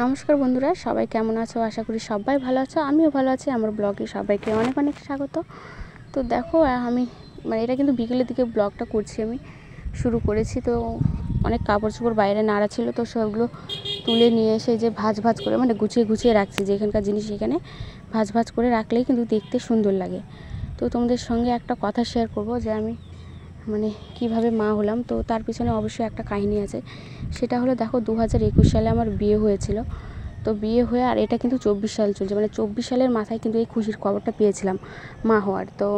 নমস্কার বন্ধুরা, সবাই কেমন আছো? আশা করি সবাই ভালো আছো। আমিও ভালো আছি। আমার ব্লগে সবাইকে অনেক অনেক স্বাগত। তো দেখো, আমি এটা কিন্তু বিকেলের দিকে ব্লগটা করছি। আমি শুরু করেছি। তো অনেক কাপড় চোপড় বাইরে নাড়া ছিল, তো সবগুলো তুলে নিয়ে এসে যে ভাঁজ ভাঁজ করে গুছিয়ে গুছিয়ে রাখছি। যেখানকার জিনিস এখানে ভাঁজ ভাঁজ করে রাখলেই কিন্তু দেখতে সুন্দর লাগে। তো তোমাদের সঙ্গে একটা কথা শেয়ার করব যে আমি কিভাবে মা হলাম। তো তার পিছনে অবশ্যই একটা কাহিনী আছে। সেটা হলো, দেখো 2021 সালে আমার বিয়ে হয়েছিল। তো বিয়ে হয়ে আর এটা কিন্তু 24 সাল চলছে, 24 সালের মাথায় কিন্তু এই খুশির খবরটা পেয়েছিলাম মা হওয়ার। তো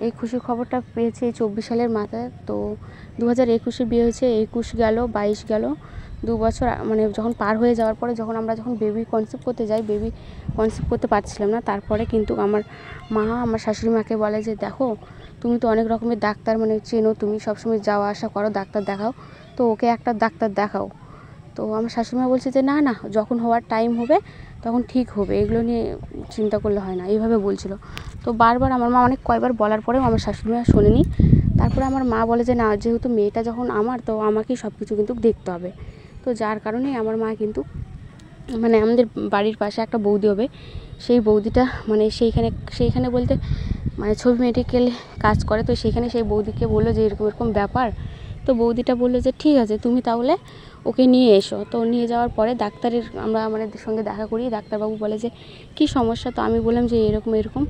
এই খুশির খবরটা পেয়েছি এই 24 সালের মাথায়। তো 2021-এ বিয়ে হয়েছে, 21 গেল, 22 গেল, 2 বছর যখন পার হয়ে যাওয়ার পরে যখন বেবি কনসিভ করতে যাই, বেবি কনসিভ করতে পারছিলাম না। তারপরে কিন্তু আমার মা আমার শাশুড়ি মাকে বলে যে, দেখো তুমি তো অনেক রকমের ডাক্তার চেনো, তুমি সবসময় যাওয়া আসা করো, ডাক্তার দেখাও, তো ওকে একটা ডাক্তার দেখাও। তো আমার শাশুড়িমা বলছে যে, না না, যখন হওয়ার টাইম হবে তখন ঠিক হবে, এগুলো নিয়ে চিন্তা করলে হয় না, এইভাবে বলছিল। তো বারবার আমার মা কয়বার বলার পরেও আমার শাশুড়িমা শোনেনি। তারপরে আমার মা বলে যে, না, যেহেতু মেয়েটা যখন আমার, তো আমাকেই সব কিছু কিন্তু দেখতে হবে। তো যার কারণেই আমার মা কিন্তু আমাদের বাড়ির পাশে একটা বৌদি হবে, সেই বৌদিটা সেইখানে বলতে ছবি মেডিকেলে কাজ করে। তো সেইখানে সেই বৌদিকে বললো যে এরকম এরকম ব্যাপার। তো বৌদিটা বললো যে, ঠিক আছে, তুমি তাহলে ওকে নিয়ে এসো। তো নিয়ে যাওয়ার পরে ডাক্তারের আমরা সঙ্গে দেখা করি। ডাক্তারবাবু বলে যে, কী সমস্যা? তো আমি বললাম যে এরকম এরকম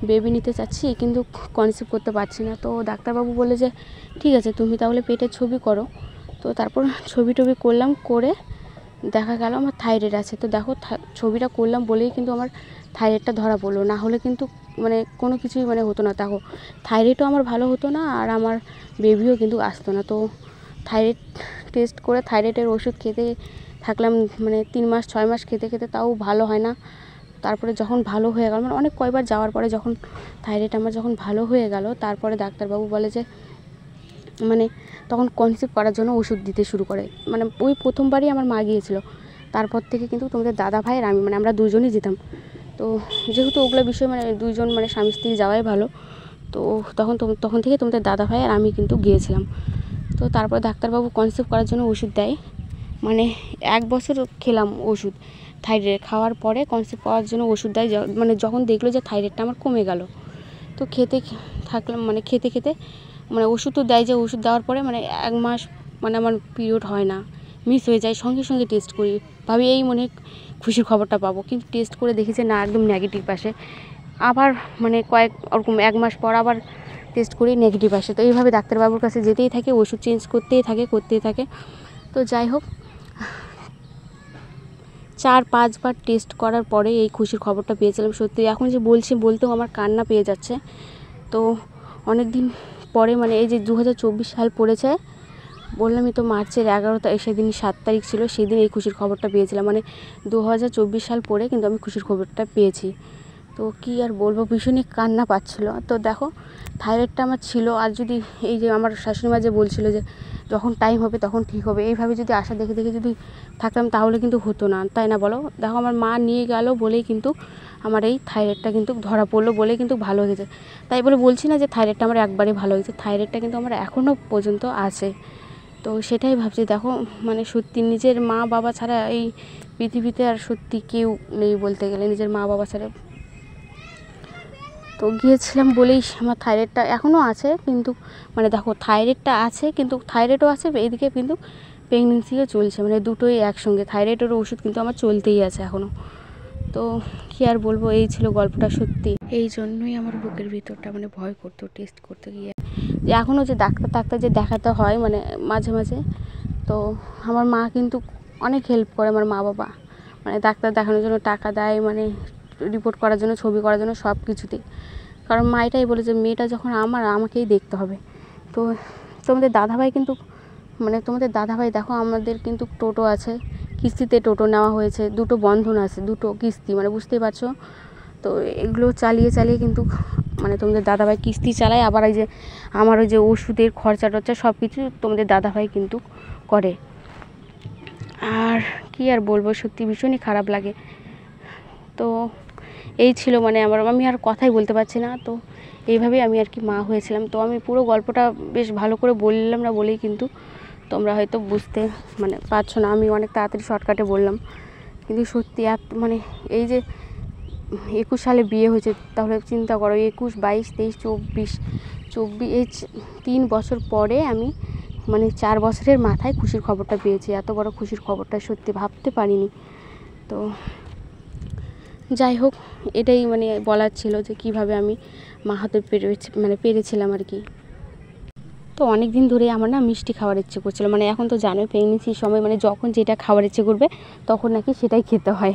বেবি নিতে চাচ্ছি, কিন্তু কনসিভ করতে পারছি না। তো ডাক্তারবাবু বলে যে, ঠিক আছে, তুমি তাহলে পেটের ছবি করো। তো তারপর ছবি টবি করলাম, করে দেখা গেল আমার থাইরয়েড আছে। তো দেখো, ছবিটা করলাম বলেই কিন্তু আমার থাইরয়েডটা ধরা পড়লো, না হলে কিন্তু কোনো কিছুই হতো না। দেখো, থাইরয়েডও আমার ভালো হতো না, আর আমার বেবিও কিন্তু আসতো না। তো থাইরয়েড টেস্ট করে থাইরয়েডের ওষুধ খেতে থাকলাম 3 মাস 6 মাস খেতে খেতে, তাও ভালো হয় না। তারপরে যখন ভালো হয়ে গেল, অনেক কয়বার যাওয়ার পরে যখন থাইরয়েড আমার যখন ভালো হয়ে গেল, তারপরে ডাক্তারবাবু বলে যে তখন কনসিভ করার জন্য ওষুধ দিতে শুরু করে। ওই প্রথমবারই আমার মা গিয়েছিল। তারপর থেকে কিন্তু তোমাদের দাদা ভাই আর আমি আমরা দুজনই যেতাম। তো যেহেতু ওগুলো বিষয় দুইজন স্বামী স্ত্রী যাওয়াই ভালো। তো তখন থেকে তোমাদের দাদা ভাই আর আমি কিন্তু গিয়েছিলাম। তো তারপর ডাক্তারবাবু কনসিভ করার জন্য ওষুধ দেয়। 1 বছর খেলাম ওষুধ থাইরয়েড খাওয়ার পরে, কনসিভ করার জন্য ওষুধ দেয়। যখন দেখলো যে থাইরয়েডটা আমার কমে গেল, তো খেতে থাকলাম, খেতে খেতে ওষুধ তো দেয়, যে ওষুধ দেওয়ার পরে 1 মাস আমার পিরিয়ড হয় না, মিস হয়ে যায়। সঙ্গে সঙ্গে টেস্ট করি, ভাবি এই খুশির খবরটা পাবো, কিন্তু টেস্ট করে দেখি যে না, একদম নেগেটিভ আসে। আবার ওরকম 1 মাস পর আবার টেস্ট করি, নেগেটিভ আসে। তো এইভাবে ডাক্তারবাবুর কাছে যেতেই থাকে, ওষুধ চেঞ্জ করতেই থাকে। তো যাই হোক, 4-5 বার টেস্ট করার পরে এই খুশির খবরটা পেয়েছিলাম। সত্যি এখন যে বলতেও আমার কান্না পেয়ে যাচ্ছে। তো অনেক দিন পরে এই যে 2024 সাল পড়েছে, বললামই তো মার্চের 11 তারিখ, সেদিন 7 তারিখ ছিল, সেদিন এই খুশির খবরটা পেয়েছিলাম। 2024 সাল পরে কিন্তু আমি খুশির খবরটা পেয়েছি। তো কী আর বলবো, ভীষণই কান্না পাচ্ছিলো। তো দেখো, থাইরয়েডটা আমার ছিল, আর যদি এই যে আমার শাশুড়িমা যে বলছিল যে যখন টাইম হবে তখন ঠিক হবে, এইভাবে যদি আশা দেখে দেখে যদি থাকতাম তাহলে কিন্তু হতো না, তাই না বলো? দেখো, আমার মা নিয়ে গেল বলেই কিন্তু আমার এই থাইরয়েডটা কিন্তু ধরা পড়লো, বলেই কিন্তু ভালো হয়েছে। তাই বলে বলছি না যে থাইরয়েডটা আমার একবারে ভালো হয়েছে, থাইরয়েডটা কিন্তু আমার এখনও পর্যন্ত আছে। তো সেটাই ভাবছি, দেখো সত্যি নিজের মা বাবা ছাড়া এই পৃথিবীতে আর সত্যি কেউ নেই বলতে গেলে, নিজের মা বাবা ছাড়া। তো গিয়েছিলাম বলেই আমার থাইরয়েডটা এখনও আছে, কিন্তু দেখো, থাইরয়েডটা আছে, কিন্তু থাইরয়েডও আছে, এদিকে কিন্তু প্রেগনেন্সিও চলছে, দুটোই একসঙ্গে। থাইরয়েডের ওষুধ কিন্তু আমার চলতেই আছে এখনও। তো কী আর বলবো, এই ছিল গল্পটা। সত্যি এই জন্যই আমার বুকের ভিতরটা ভয় করতো টেস্ট করতে গিয়ে, যে এখনও যে ডাক্তার যে দেখাতে হয় মাঝে মাঝে। তো আমার মা কিন্তু অনেক হেল্প করে, আমার মা বাবা ডাক্তার দেখানোর জন্য টাকা দেয়, রিপোর্ট করার জন্য, ছবি করার জন্য, সব কিছুতেই। কারণ মা এটাই বলে যে মেয়েটা যখন আমার, আমাকেই দেখতে হবে। তো তোমাদের দাদাভাই কিন্তু তোমাদের দাদাভাই, দেখো আমাদের কিন্তু টোটো আছে, কিস্তিতে টোটো নেওয়া হয়েছে, 2টো বন্ধন আছে, 2টো কিস্তি, বুঝতেই পারছো। তো এগুলো চালিয়ে চালিয়ে কিন্তু তোমাদের দাদাভাই কিস্তি চালায়, আবার এই যে আমার ওই যে ওষুধের খরচা টরচা সব কিছু তোমাদের দাদাভাই কিন্তু করে। আর কি আর বলবো, সত্যি ভীষণই খারাপ লাগে। তো এই ছিল আমি আর কথাই বলতে পারছি না। তো এইভাবেই আমি আর কি মা হয়েছিলাম। তো আমি পুরো গল্পটা বেশ ভালো করে বললাম না বলেই কিন্তু তোমরা হয়তো বুঝতে পারছো না, আমি অনেক তাড়াতাড়ি শর্টকাটে বললাম। কিন্তু সত্যি মানে এই যে 21 সালে বিয়ে হয়েছে, তাহলে চিন্তা করো 21, 22, 23, 24 এই 3 বছর পরে আমি মানে 4 বছরের মাথায় খুশির খবরটা পেয়েছি। এত বড় খুশির খবরটা সত্যি ভাবতে পারিনি। তো যাই হোক, এটাই মানে বলার ছিল যে কিভাবে আমি মা হতে পেরেছিলাম আর কি। তো অনেক দিন ধরে আমার না মিষ্টি খাওয়ার ইচ্ছে করছিল, মানে এখন তো জানোই প্রেগনেন্সির সময় মানে যখন যেটা খাওয়ার ইচ্ছে করবে তখন নাকি সেটাই খেতে হয়।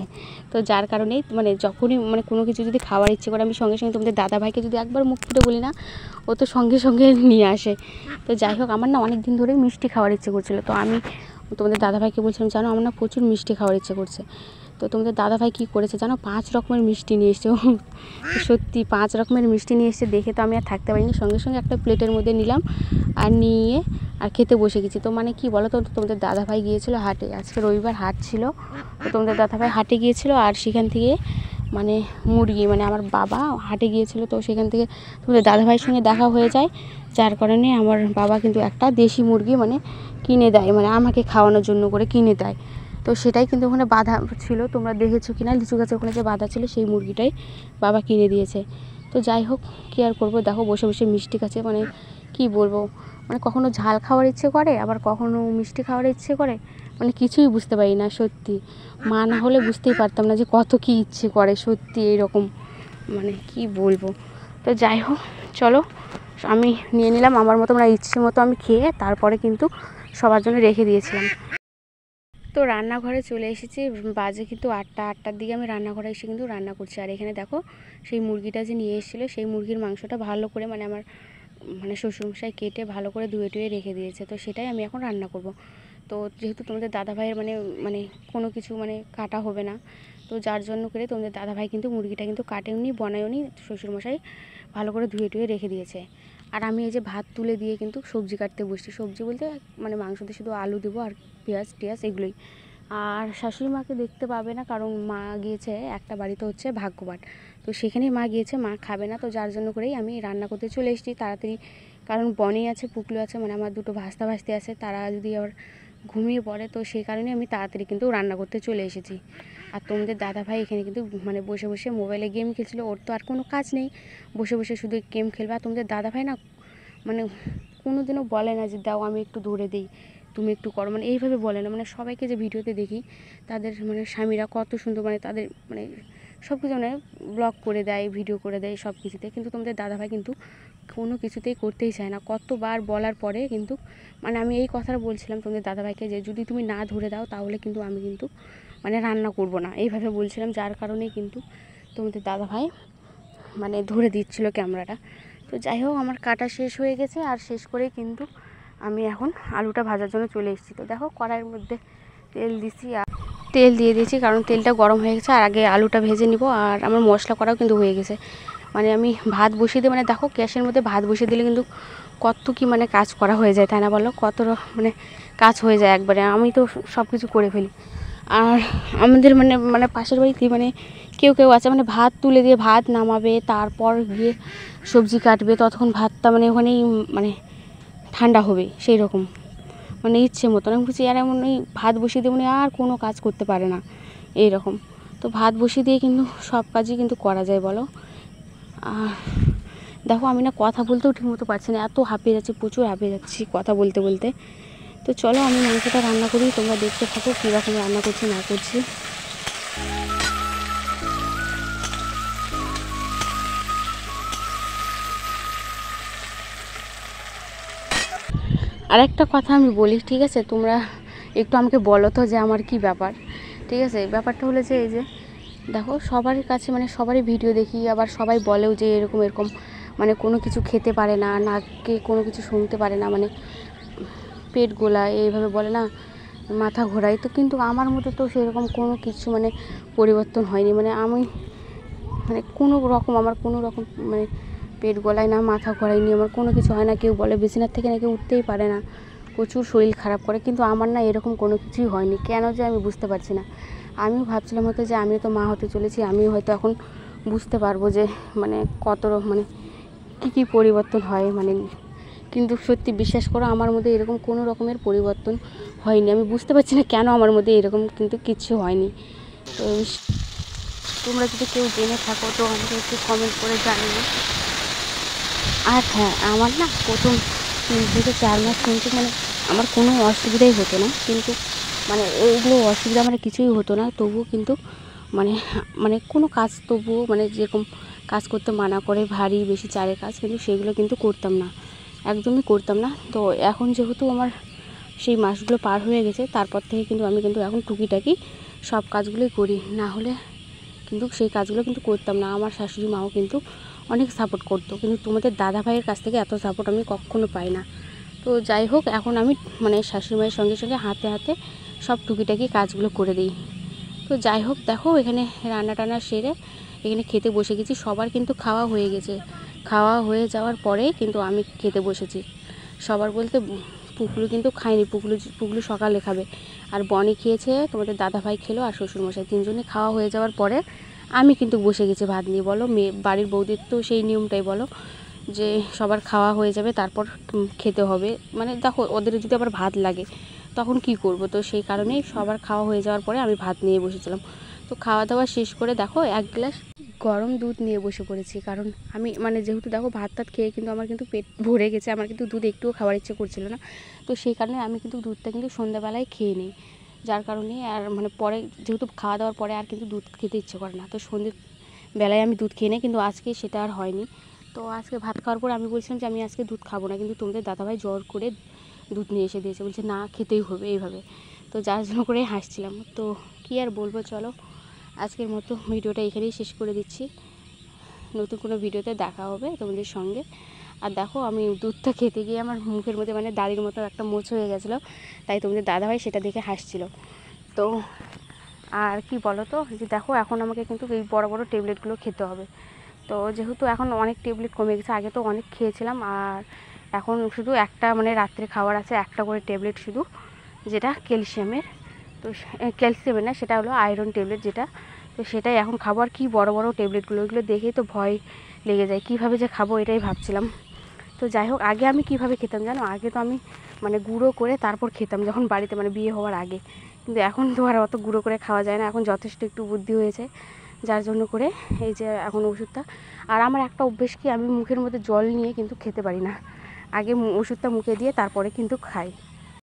তো যার কারণেই মানে যখনই মানে কোনো কিছু যদি খাওয়ার ইচ্ছে করে আমি সঙ্গে সঙ্গে তোমাদের দাদাভাইকে যদি একবার মুখ ফুটে বলি না, ও তো সঙ্গে সঙ্গে নিয়ে আসে। তো যাই হোক, আমার না অনেক দিন ধরেই মিষ্টি খাওয়ার ইচ্ছে করছিল। তো আমি তোমাদের দাদাভাইকে বলছিলাম, জানো আমার না প্রচুর মিষ্টি খাওয়ার ইচ্ছে করছে। তো তোমাদের দাদাভাই কী করেছে জানো, 5 রকমের মিষ্টি নিয়ে এসছে। সত্যি 5 রকমের মিষ্টি নিয়ে এসছে, দেখে তো আমি আর থাকতে পারিনি, সঙ্গে সঙ্গে একটা প্লেটের মধ্যে নিলাম আর নিয়ে আর খেতে বসে গেছি। তো মানে কি বলো তো, তোমাদের দাদাভাই গিয়েছিলো হাটে, আজকে রবিবার হাট ছিল। তো তোমাদের দাদাভাই হাটে গিয়েছিলো আর সেখান থেকে মানে মুরগি, মানে আমার বাবা হাটে গিয়েছিলো, তো সেখান থেকে তোমাদের দাদাভাইয়ের সঙ্গে দেখা হয়ে যায়, যার কারণে আমার বাবা কিন্তু একটা দেশি মুরগি মানে কিনে দেয়, মানে আমাকে খাওয়ানোর জন্য করে কিনে দেয়। তো সেটাই কিন্তু ওখানে বাঁধা ছিল, তোমরা দেখেছো কিনা, লিচু গাছের ওখানে যে বাঁধা ছিল সেই মুরগিটাই বাবা কিনে দিয়েছে। তো যাই হোক, কী আর করবো, দেখো বসে বসে মিষ্টি খাচ্ছে, মানে কি বলবো, মানে কখনো ঝাল খাওয়ার ইচ্ছে করে আবার কখনো মিষ্টি খাওয়ার ইচ্ছে করে, মানে কিছুই বুঝতে পারি না সত্যি। মা না হলে বুঝতেই পারতাম না যে কত কী ইচ্ছে করে সত্যি এইরকম, মানে কি বলবো। তো যাই হোক, চলো আমি নিয়ে নিলাম আমার মতো, মানে ইচ্ছে মতো আমি খেয়ে তারপরে কিন্তু সবার জন্য রেখে দিয়েছিলাম। তো রান্নাঘরে চলে এসেছি, বাজে কিন্তু 8টার দিকে আমি রান্নাঘরে এসে কিন্তু রান্না করছি। আর এখানে দেখো সেই মুরগিটা যে নিয়ে এসেছিলো সেই মুরগির মাংসটা ভালো করে মানে আমার মানে শ্বশুরমশাই কেটে ভালো করে ধুয়ে টুয়ে রেখে দিয়েছে। তো সেটাই আমি এখন রান্না করব। তো যেহেতু তোমাদের দাদাভাইয়ের মানে মানে কোনো কিছু মানে কাটা হবে না, তো যার জন্য করে তোমাদের দাদাভাই কিন্তু মুরগিটা কিন্তু কাটেওনি বনায়ওনি, শ্বশুরমশাই ভালো করে ধুয়ে টুয়ে রেখে দিয়েছে। আর আমি এই যে ভাত তুলে দিয়ে কিন্তু সবজি কাটতে বসছি। সবজি বলতে মানে মাংসতে শুধু আলু দেবো আর পেঁয়াজ টিয়াজ এগুলোই। আর শাশুড়ি মাকে দেখতে পাবে না, কারণ মা গিয়েছে একটা বাড়িতে হচ্ছে ভাগ্যবান, তো সেখানেই মা গিয়েছে, মা খাবে না। তো যার জন্য করেই আমি রান্না করতে চলে এসেছি তাড়াতাড়ি, কারণ বনি আছে পুকলু আছে, মানে আমার দুটো ভাস্তা ভাস্তি আছে, তারা যদি আবার ঘুমিয়ে পড়ে, তো সেই কারণে আমি তাড়াতাড়ি কিন্তু রান্না করতে চলে এসেছি। আর তোমাদের দাদাভাই এখানে কিন্তু মানে বসে বসে মোবাইলে গেম খেলছিল, ওর তো আর কোনো কাজ নেই, বসে বসে শুধু গেম খেলবে। আর তোমাদের দাদাভাই না মানে কোনো দিনও বলে না যে দাও আমি একটু ধরে দিই, তুমি একটু করো, মানে এইভাবে বলে না। মানে সবাইকে যে ভিডিওতে দেখি তাদের মানে স্বামীরা কত সুন্দর, মানে তাদের মানে সব কিছু মানে ব্লগ করে দেয়, ভিডিও করে দেয় সব কিছুতে, কিন্তু তোমাদের দাদাভাই কিন্তু কোনো কিছুতেই করতেই চায় না। কতবার বলার পরে কিন্তু মানে আমি এই কথাটা বলছিলাম তোমাদের দাদাভাইকে যে যদি তুমি না ধরে দাও তাহলে কিন্তু আমি কিন্তু মানে রান্না করব না, এইভাবে বলছিলাম, যার কারণেই কিন্তু তোমাদের দাদাভাই মানে ধরে দিচ্ছিল ক্যামেরাটা। তো যাই হোক, আমার কাটা শেষ হয়ে গেছে, আর শেষ করেই কিন্তু আমি এখন আলুটা ভাজার জন্য চলে এসেছি। তো দেখো কড়াইয়ের মধ্যে তেল দিছি, আর তেল দিয়ে দিয়েছি কারণ তেলটা গরম হয়ে গেছে, আর আগে আলুটা ভেজে নিব। আর আমার মশলা করাও কিন্তু হয়ে গেছে, মানে আমি ভাত বসিয়ে দিই, মানে দেখো গ্যাসের মধ্যে ভাত বসিয়ে দিলে কিন্তু কত কি মানে কাজ করা হয়ে যায়, তাই না বলো, কত মানে কাজ হয়ে যায় একবারে, আমি তো সব কিছু করে ফেলি। আর আমাদের মানে মানে পাশের বাড়িতে মানে কেউ আছে মানে ভাত তুলে দিয়ে ভাত নামাবে, তারপর গিয়ে সবজি কাটবে, ততক্ষণ ভাতটা মানে ওখানেই মানে ঠান্ডা হবে, সেই রকম মানে ইচ্ছে মতন। আমি বলছি আর এমন ওই ভাত বসিয়ে দিয়ে মানে আর কোনো কাজ করতে পারে না এই রকম। তো ভাত বসিয়ে দিয়ে কিন্তু সব কাজই কিন্তু করা যায় বলো। আর দেখো আমি না কথা বলতেও ঠিকমতো পারছি না, এত হাঁপিয়ে যাচ্ছি, প্রচুর হাঁপিয়ে যাচ্ছি কথা বলতে বলতে। তো চলো আমি মাংসটা রান্না করি, তোমরা দেখতে থাকো কীরকম রান্না করছি না করছি। আর একটা কথা আমি বলি, ঠিক আছে, তোমরা একটু আমাকে বলো তো যে আমার কি ব্যাপার। ঠিক আছে, ব্যাপারটা হলো যে এই যে দেখো সবারই কাছে মানে সবারই ভিডিও দেখি, আবার সবাই বলেও যে এরকম এরকম মানে কোনো কিছু খেতে পারে না, নাকে কোনো কিছু শুনতে পারে না, মানে পেট গোলায় এইভাবে বলে না, মাথা ঘোরায়। তো কিন্তু আমার মধ্যে তো সেরকম কোনো কিছু মানে পরিবর্তন হয়নি, মানে আমি মানে কোনো রকম আমার কোনো রকম মানে পেট গলায় না, মাথা ঘোরায়নি, আমার কোনো কিছু হয় না। কেউ বলে বিছানার থেকে নাকি উঠতেই পারে না, প্রচুর শরীর খারাপ করে, কিন্তু আমার না এরকম কোনো কিছুই হয়নি, কেন যে আমি বুঝতে পারছি না। আমিও ভাবছিলাম হয়তো যে আমিও তো মা হতে চলেছি, আমিও হয়তো এখন বুঝতে পারবো যে মানে কত মানে কী পরিবর্তন হয় মানে, কিন্তু সত্যি বিশ্বাস করো আমার মধ্যে এরকম কোনো রকমের পরিবর্তন হয়নি। আমি বুঝতে পারছি না কেন আমার মধ্যে এরকম কিন্তু কিচ্ছু হয়নি। তো তোমরা যদি কেউ জেনে থাকো তো আমাকে একটু কমেন্ট করে জানিও। আর হ্যাঁ, আমার না প্রথম 3 থেকে 4 মাস কিন্তু মানে আমার কোনো অসুবিধাই হতো না, কিন্তু মানে এইগুলো অসুবিধা মানে কিছুই হতো না, তবুও কিন্তু মানে মানে কোনো কাজ তবুও মানে যেরকম কাজ করতে মানা করে ভারী বেশি চারের কাজ, কিন্তু সেগুলো কিন্তু করতাম না, একদমই করতাম না। তো এখন যেহেতু আমার সেই মাসগুলো পার হয়ে গেছে, তারপর থেকে কিন্তু আমি কিন্তু এখন টুকিটাকি সব কাজগুলোই করি, না হলে কিন্তু সেই কাজগুলো কিন্তু করতাম না। আমার শাশুড়ি মাও কিন্তু অনেক সাপোর্ট করতো, কিন্তু তোমাদের দাদা ভাইয়ের কাছ থেকে এত সাপোর্ট আমি কখনো পাই না। তো যাই হোক, এখন আমি মানে শাশুড়ি মায়ের সঙ্গে সঙ্গে হাতে হাতে সব টুকিটাকি কাজগুলো করে দিই। তো যাই হোক, দেখো এখানে রান্না টান্না সেরে এখানে খেতে বসে গেছি। সবার কিন্তু খাওয়া হয়ে গেছে, খাওয়া হয়ে যাওয়ার পরেই কিন্তু আমি খেতে বসেছি। সবার বলতে পুকলু কিন্তু খায়নি, পুকলু সকালে খাবে, আর বনি খেয়েছে, তোমাদের দাদাভাই খেলো, আর শ্বশুরমশাই, তিনজনে খাওয়া হয়ে যাওয়ার পরে আমি কিন্তু বসে গেছি ভাত নিয়ে। বলো মেয়ে বাড়ির বৌদির তো সেই নিয়মটাই, বলো যে সবার খাওয়া হয়ে যাবে তারপর খেতে হবে, মানে দেখো ওদের যদি আবার ভাত লাগে তখন কি করব। তো সেই কারণেই সবার খাওয়া হয়ে যাওয়ার পরে আমি ভাত নিয়ে বসেছিলাম। তো খাওয়া দাওয়া শেষ করে দেখো 1 গ্লাস গরম দুধ নিয়ে বসে পড়েছি, কারণ আমি মানে যেহেতু দেখো ভাত টাত খেয়ে কিন্তু আমার কিন্তু পেট ভরে গেছে, আমার কিন্তু দুধ একটুও খাওয়ার ইচ্ছে করছিল না। তো সেই কারণে আমি কিন্তু দুধটা কিন্তু সন্ধ্যাবেলায় খেয়ে নিই, যার কারণে আর মানে পরে যেহেতু খাওয়া দাওয়ার পরে আর কিন্তু দুধ খেতে ইচ্ছে করে না, তো সন্ধ্যেবেলায় আমি দুধ খেয়ে নিই, কিন্তু আজকে সেটা আর হয়নি। তো আজকে ভাত খাওয়ার পর আমি বলছিলাম যে আমি আজকে দুধ খাবো না, কিন্তু তোমাদের দাদাভাই জোর করে দুধ নিয়ে এসে দিয়েছে, বলছে না খেতেই হবে এইভাবে। তো যার জন্য করে হাসছিলাম। তো কী আর বলবো, চলো আজকের মতো ভিডিওটা এখানেই শেষ করে দিচ্ছি। নতুন কোনো ভিডিওতে দেখা হবে তোমাদের সঙ্গে। আর দেখো আমি দুধটা খেতে গিয়ে আমার মুখের মধ্যে মানে দাড়ির মতো একটা মোচ হয়ে গেছিলো, তাই তোমাদের দাদাভাই সেটা দেখে হাসছিল। তো আর কি বলো তো, যে দেখো এখন আমাকে কিন্তু এই বড় বড় ট্যাবলেটগুলো খেতে হবে। তো যেহেতু এখন অনেক ট্যাবলেট কমে গেছে, আগে তো অনেক খেয়েছিলাম, আর এখন শুধু একটা মানে রাত্রে খাওয়ার আছে একটা করে ট্যাবলেট শুধু, যেটা ক্যালসিয়ামের। তো ক্যালসিয়ামের না, সেটা হলো আয়রন ট্যাবলেট যেটা, তো সেটাই এখন খাবো। আর কি বড় বড় ট্যাবলেটগুলো, ওইগুলো দেখেই তো ভয় লেগে যায়, কীভাবে যে খাবো এটাই ভাবছিলাম। তো যাই হোক, আগে আমি কীভাবে খেতাম জানো, আগে তো আমি মানে গুঁড়ো করে তারপর খেতাম যখন বাড়িতে মানে বিয়ে হওয়ার আগে, কিন্তু এখন তো আর অত গুঁড়ো করে খাওয়া যায় না, এখন যথেষ্ট একটু বুদ্ধি হয়েছে, যার জন্য করে এই যে এখন ওষুধটা। আর আমার একটা অভ্যেস কি, আমি মুখের মধ্যে জল নিয়ে কিন্তু খেতে পারি না, আগে ওষুধটা মুখে দিয়ে তারপরে কিন্তু খাই।